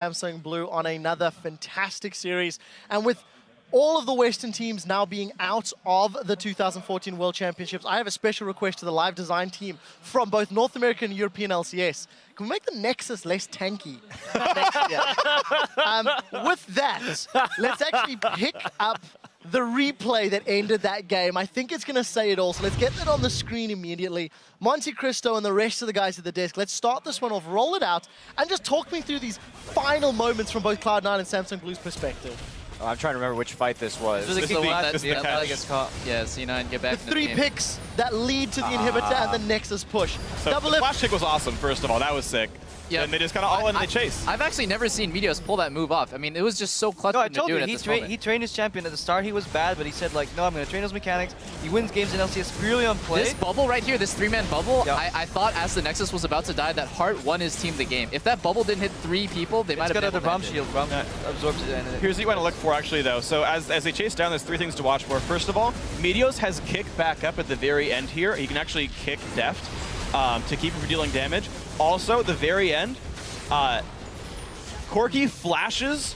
Samsung Blue on another fantastic series. And with all of the Western teams now being out of the 2014 World Championships, I have a special request to the live design team from both North American and European LCS. Can we make the Nexus less tanky next year? With that, let's actually pick up the replay that ended that game. I think it's going to say it all, so let's get that on the screen immediately. Monte Cristo and the rest of the guys at the desk, let's start this one off, roll it out, and just talk me through these final moments from both Cloud9 and Samsung Blue's perspective. Oh, I'm trying to remember which fight this was. This is the one that gets caught. Yeah, C9 get back The in three game. picks that lead to the inhibitor and the Nexus push. So Double the lift. flash kick was awesome, first of all. That was sick. Yeah. And they just kind of all in and they chase. I've actually never seen Meteos pull that move off. I mean, it was just so clutch No, I to told do you, it at this he trained his champion. At the start, he was bad, but he said, like, no, I'm going to train those mechanics. He wins games in LCS purely on play. This bubble right here, this three-man bubble, Yeah. I thought as the Nexus was about to die, that Hart won his team the game. If that bubble didn't hit 3 people, they might have got been other able to bomb end it. shield. Bomb absorbs it. And Here's what you want to look for, actually, though. So as they chase down, there's 3 things to watch for. First of all, Meteos has kick back up at the very end here. He can actually kick deft to keep him from dealing damage. Also, at the very end, Corki flashes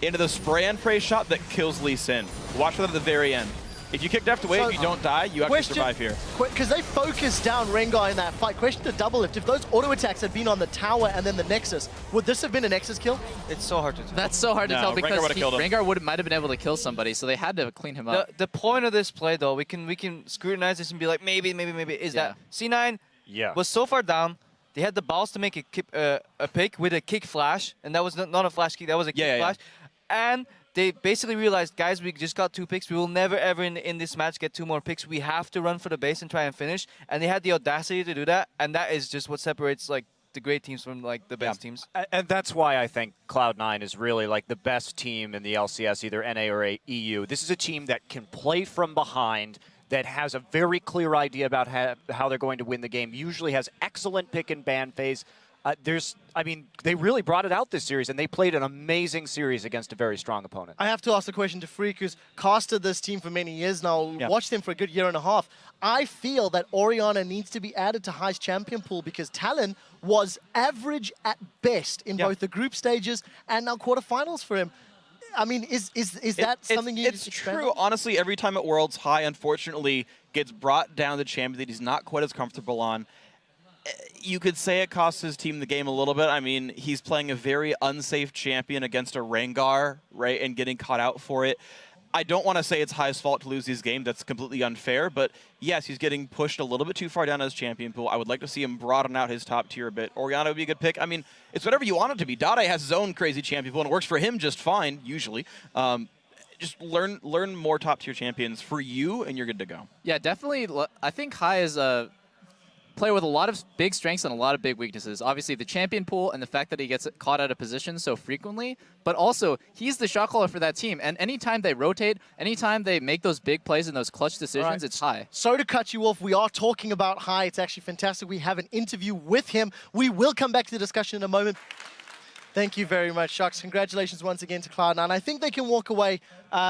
into the spray and pray shot that kills Lee Sin. Watch for that at the very end. If you kick deft away, So, if you don't die, you actually survive here. Because they focused down Rengar in that fight. Question to double lift. If those auto attacks had been on the tower and then the Nexus, would this have been a Nexus kill? it's so hard to tell. That's so hard to No, tell Rengar because would've killed him. Rengar might have been able to kill somebody, so they had to clean him up. The point of this play, though, we can scrutinize this and be like, maybe, is that C9 was so far down, they had the balls to make a pick with a kick flash, and that was not a flash kick, that was a kick flash. And they basically realized, guys, we just got 2 picks. We will never, ever in this match get 2 more picks. We have to run for the base and try and finish. And they had the audacity to do that, and that is just what separates like the great teams from like the best teams. And that's why I think Cloud9 is really like the best team in the LCS, either NA or EU. This is a team that can play from behind, that has a very clear idea about how they're going to win the game, usually has excellent pick and ban phase. They really brought it out this series, and they played an amazing series against a very strong opponent. I have to ask the question to Freak, who's casted this team for many years now, watched them for a good year and a half. I feel that Orianna needs to be added to High's champion pool because Talon was average at best in both the group stages and now quarterfinals for him. I mean, is that something you It's true. Honestly, every time at Worlds, High, unfortunately, gets brought down to champion that he's not quite as comfortable on. You could say it costs his team the game a little bit. I mean, he's playing a very unsafe champion against a Rengar, right, and getting caught out for it. I don't want to say it's High's fault to lose these games. That's completely unfair. But yes, he's getting pushed a little bit too far down as champion pool. I would like to see him broaden out his top tier a bit. Orianna would be a good pick. I mean, it's whatever you want it to be. Dade has his own crazy champion pool, and it works for him just fine, usually. Just learn more top tier champions for you, and you're good to go. Yeah, definitely. I think High is a player with a lot of big strengths and a lot of big weaknesses. Obviously, the champion pool and the fact that he gets caught out of position so frequently, but also he's the shot caller for that team. And anytime they rotate, anytime they make those big plays and those clutch decisions, it's High. So to cut you off, we are talking about High. It's actually fantastic. We have an interview with him. We will come back to the discussion in a moment. Thank you very much, Shucks. Congratulations once again to Cloud9. I think they can walk away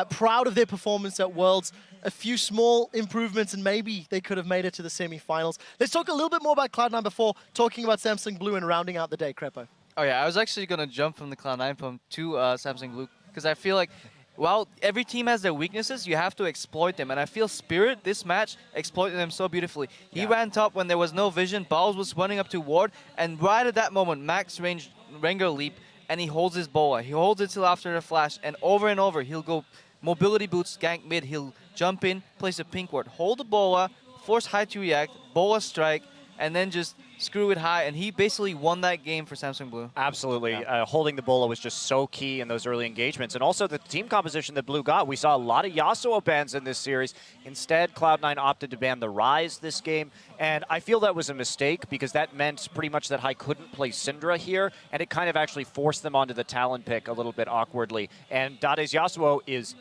proud of their performance at Worlds. A few small improvements, and maybe they could have made it to the semi-finals. Let's talk a little bit more about Cloud9 before talking about Samsung Blue and rounding out the day, Crepo. Oh yeah, I was actually going to jump from the Cloud9 from to Samsung Blue, because I feel like while every team has their weaknesses, you have to exploit them. And I feel Spirit, this match, exploited them so beautifully. He ran top when there was no vision, Balls was running up to ward, and right at that moment, max range Rengar leap, and he holds his boa. He holds it till after the flash, and over, he'll go mobility boots, gank mid, he'll jump in, place a pink ward, hold the boa, force High to react, boa strike, and then just screw it High, and he basically won that game for Samsung Blue. Absolutely. Holding the bola was just so key in those early engagements. And also the team composition that Blue got. We saw a lot of Yasuo bans in this series. Instead, Cloud9 opted to ban the Ryze this game. And I feel that was a mistake because that meant pretty much that High couldn't play Syndra here. And it kind of actually forced them onto the Talon pick a little bit awkwardly. And Dade's Yasuo is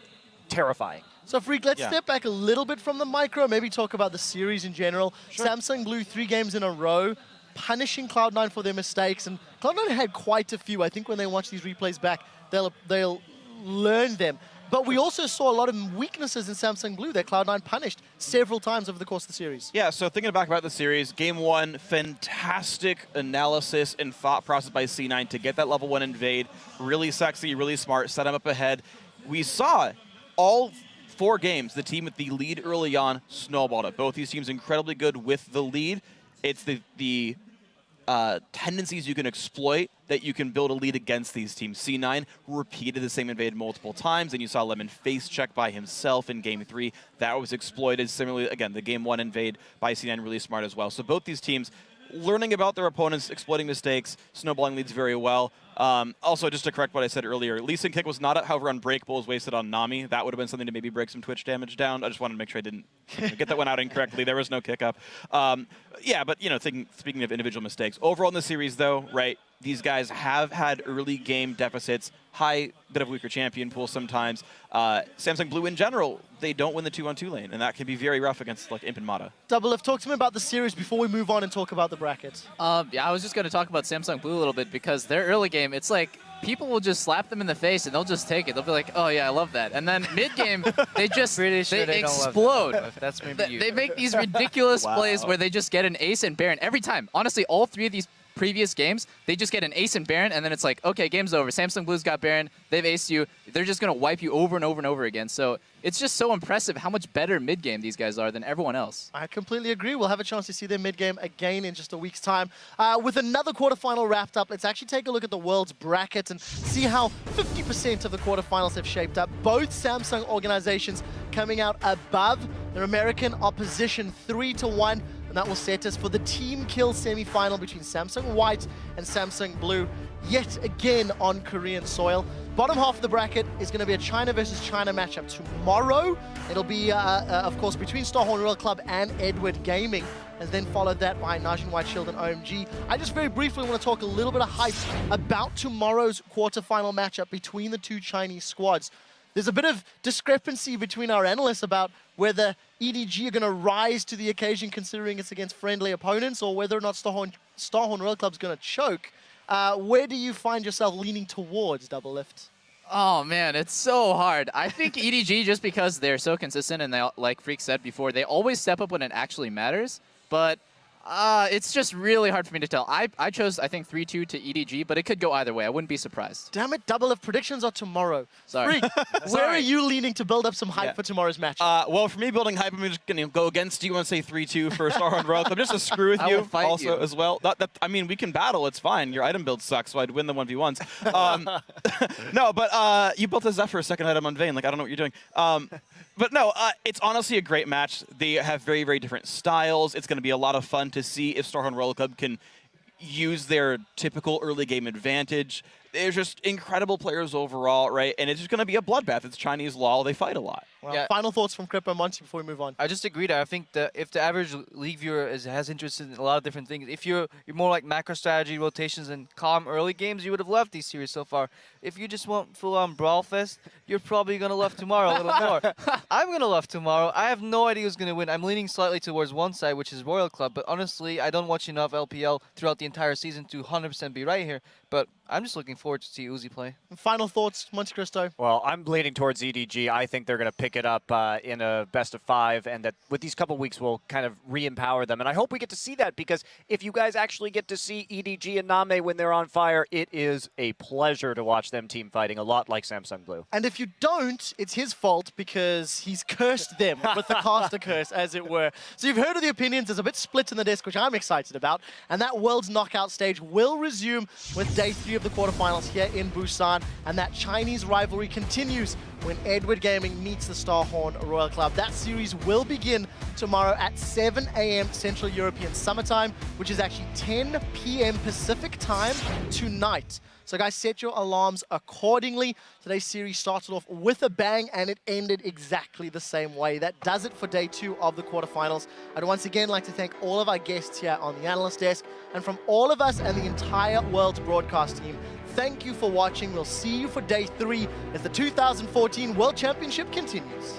terrifying. So, Freak, let's step back a little bit from the micro, maybe talk about the series in general. Sure. Samsung Blue 3 games in a row, punishing Cloud9 for their mistakes, and Cloud9 had quite a few. I think when they watch these replays back, they'll learn them. But we also saw a lot of weaknesses in Samsung Blue that Cloud9 punished several times over the course of the series. Yeah, so thinking back about the series, Game 1, fantastic analysis and thought process by C9 to get that level 1 invade. Really sexy, really smart, set him up ahead. We saw all 4 games, the team with the lead early on snowballed it. Both these teams incredibly good with the lead. It's the tendencies you can exploit that you can build a lead against these teams. C9 repeated the same invade multiple times, and you saw Lemon face check by himself in Game 3. That was exploited. Similarly, again, the Game 1 invade by C9 really smart as well. So both these teams learning about their opponents, exploiting mistakes, snowballing leads very well. Also, just to correct what I said earlier, Lee Sin kick was not, however, unbreakable, was wasted on Nami. That would have been something to maybe break some Twitch damage down. I just wanted to make sure I didn't get that one out incorrectly. There was no kick up. Yeah, but, you know, speaking of individual mistakes, overall in the series, though, right, these guys have had early game deficits, bit of weaker champion pool sometimes. Samsung Blue in general, they don't win the 2-on-2 lane, and that can be very rough against like Imp and Mata. doublelift, talk to me about the series before we move on and talk about the bracket. Yeah, I was just going to talk about Samsung Blue a little bit because their early game, it's like people will just slap them in the face and they'll just take it. They'll be like, oh yeah, I love that. And then mid game, they just Pretty sure they explode. Don't love that. That's maybe you. They make these ridiculous plays where they just get an ace and Baron every time. Honestly, all 3 of these previous games, they just get an ace and Baron, and then it's like, okay, game's over. Samsung Blue's got Baron. They've aced you. They're just going to wipe you over and over and over again. So it's just so impressive how much better mid-game these guys are than everyone else. I completely agree. We'll have a chance to see their mid-game again in just a week's time. With another quarterfinal wrapped up, let's actually take a look at the world's bracket and see how 50% of the quarterfinals have shaped up. Both Samsung organizations coming out above their American opposition 3-1. And that will set us for the team kill semi-final between Samsung White and Samsung Blue, yet again on Korean soil. Bottom half of the bracket is going to be a China versus China matchup tomorrow. It'll be, of course, between Starhorn Royal Club and Edward Gaming, and then followed that by Najin White Shield and OMG. I just very briefly want to talk a little bit of hype about tomorrow's quarterfinal matchup between the 2 Chinese squads. There's a bit of discrepancy between our analysts about whether EDG are going to rise to the occasion considering it's against friendly opponents, or whether or not Starhorn Royal Club's going to choke. Where do you find yourself leaning towards, doublelift? Oh man, it's so hard. I think EDG, just because they're so consistent and they, like Freak said before, they always step up when it actually matters. But it's just really hard for me to tell. I chose, I think, 3-2 to EDG, but it could go either way. I wouldn't be surprised. Damn it, doublelift, predictions are tomorrow. Sorry. Freak, where are you leaning to build up some hype for tomorrow's match? Well, for me, building hype, I'm just going to go against you and say 3-2 for Starhorn Royal Club, just to screw with you also as well. I mean, we can battle. It's fine. Your item build sucks, so I'd win the 1v1s. No, but you built a Zephyr second item on Vayne. Like, I don't know what you're doing. But no, it's honestly a great match. They have very, very different styles. It's going to be a lot of fun to see if Starhorn Royal Club can use their typical early game advantage. They're just incredible players overall, right? And it's just going to be a bloodbath. It's Chinese law. They fight a lot. Well, yeah. Final thoughts from Crippo and Monty before we move on. I just agree that I think that if the average league viewer has interest in a lot of different things, if you're more like macro strategy, rotations, and calm early games, you would have loved these series so far. If you just want full-on brawl fest, you're probably going to love tomorrow a little more. I'm going to love tomorrow. I have no idea who's going to win. I'm leaning slightly towards one side, which is Royal Club, but honestly, I don't watch enough LPL throughout the entire season to 100% be right here. But I'm just looking forward to see Uzi play. Final thoughts, Monte Cristo? Well, I'm leaning towards EDG. I think they're going to pick it up in a best of 5, and that with these couple weeks we'll kind of re-empower them. And I hope we get to see that, because if you guys actually get to see EDG and Name when they're on fire, it is a pleasure to watch them team fighting, a lot like Samsung Blue. And if you don't, it's his fault, because he's cursed them with the caster curse, as it were. So you've heard of the opinions. There's a bit split in the desk, which I'm excited about. And that World's Knockout stage will resume with Day 3 of the quarterfinals here in Busan. And that Chinese rivalry continues when Edward Gaming meets the Starhorn Royal Club. That series will begin tomorrow at 7 a.m. Central European Summertime, which is actually 10 p.m. Pacific time tonight. So guys, set your alarms accordingly. Today's series started off with a bang and it ended exactly the same way. That does it for Day 2 of the quarterfinals. I'd once again like to thank all of our guests here on the analyst desk, and from all of us and the entire World's broadcast team, thank you for watching. We'll see you for Day 3 as the 2014 World Championship continues.